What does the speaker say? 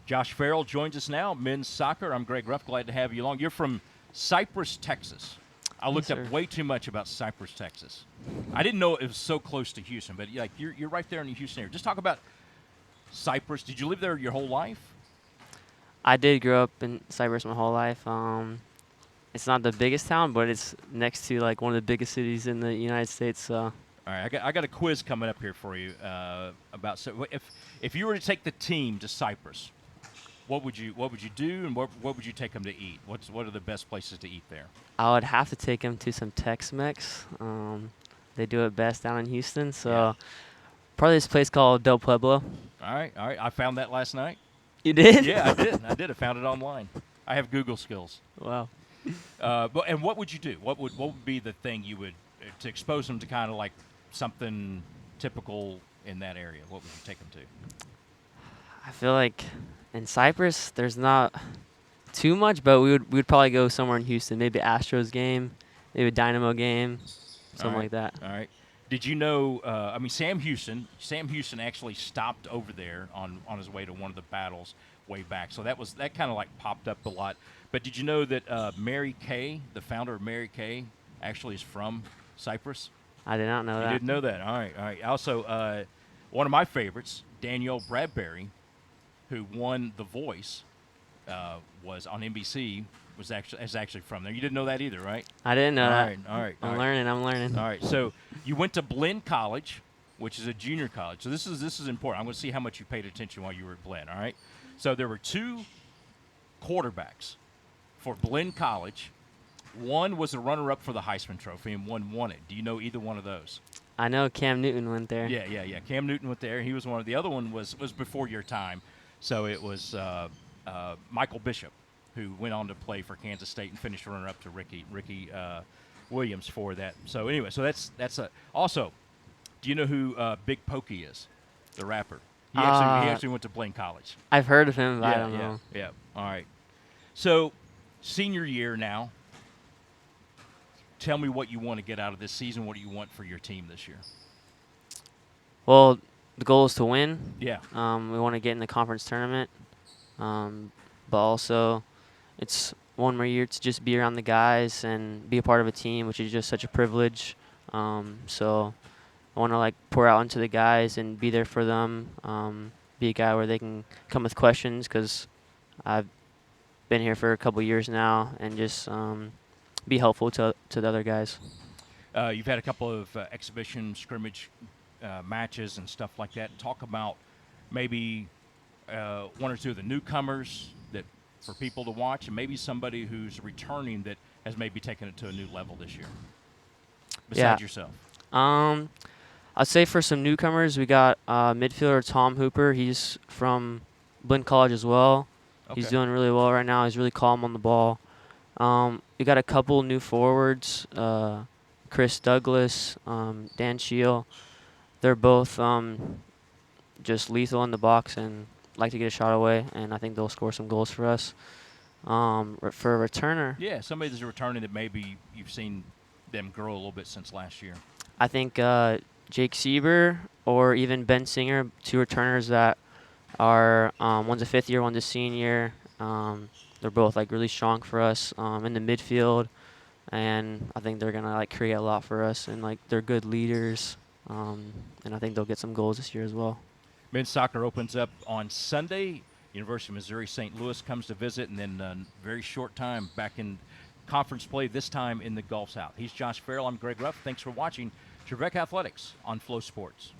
Josh Farrell joins us now, men's soccer. I'm Greg Ruff. Glad to have you along. You're from Cypress, Texas. I Yes, looked up sir. way too much about Cypress, Texas. I didn't know it was so close to Houston, but you're right there in the Houston area. Just talk about Cypress. Did you live there your whole life? I did grow up in Cyprus my whole life. It's not the biggest town, but it's next to like one of the biggest cities in the United States. So All right, I got a quiz coming up here for you about if you were to take the team to Cyprus, what would you do, and what would you take them to eat? What are the best places to eat there? I would have to take him to some Tex-Mex. They do it best down in Houston. So Yeah. probably this place called Del Pueblo. All right. I found that last night. You did? Yeah, I did. I found it online. I have Google skills. Wow. But what would you do? What would be the thing you would to expose them to kind of like something typical in that area? What would you take them to? I feel like in Cyprus there's not too much, but we would probably go somewhere in Houston, maybe Astros game, maybe a Dynamo game, something All right. like that. All right. Did you know? I mean, Sam Houston actually stopped over there on his way to one of the battles way back. So that kind of like popped up a lot. But did you know that Mary Kay, the founder of Mary Kay, actually is from Cyprus? I did not know You that. didn't know that. All right. All right. Also, one of my favorites, Danielle Bradbury, who won The Voice, was on NBC. Is actually from there. You didn't know that either, right? I didn't know All that. right. All right. I'm learning. I'm learning. All right. So you went to Blinn College, which is a junior college. So this is important. I'm going to see how much you paid attention while you were at Blinn. All right. So there were two quarterbacks for Blinn College. One was a runner-up for the Heisman Trophy, and one won it. Do you know either one of those? I know Cam Newton went there. Yeah. Cam Newton went there. He was one of the other one was before your time. So it was Michael Bishop, who went on to play for Kansas State and finished runner-up to Ricky Williams for that. So anyway, so that's a also. Do you know who Big Pokey is, the rapper? He actually went to Blinn College. I've heard of him, but I don't yeah, know. yeah. All right. So senior year now. Tell me what you want to get out of this season. What do you want for your team this year? Well, the goal is to win. Yeah. We want to get in the conference tournament, but also it's one more year to just be around the guys and be a part of a team, which is just such a privilege. So I want to like pour out into the guys and be there for them. Be a guy where they can come with questions because I've been here for a couple years now, and just be helpful to the other guys. You've had a couple of exhibition scrimmage matches and stuff like that. Talk about maybe one or two of the newcomers that for people to watch, and maybe somebody who's returning that has maybe taken it to a new level this year. Besides yourself. I'd say for some newcomers, we got midfielder Tom Hooper. He's from Blinn College as well. Okay. He's doing really well right now. He's really calm on the ball. We got a couple new forwards, Chris Douglas, Dan Shield. They're both just lethal in the box and like to get a shot away, and I think they'll score some goals for us. For a returner, Yeah, somebody that's returning that maybe you've seen them grow a little bit since last year. I think Jake Sieber or even Ben Singer, two returners that are one's a fifth year, one's a senior. They're both like really strong for us in the midfield, and I think they're gonna like create a lot for us, and like they're good leaders, and I think they'll get some goals this year as well. Men's soccer opens up on Sunday. University of Missouri St. Louis comes to visit, and then very short time back in conference play, this time in the Gulf South. He's Josh Farrell. I'm Greg Ruff. Thanks for watching Trevecca Athletics on Flow Sports.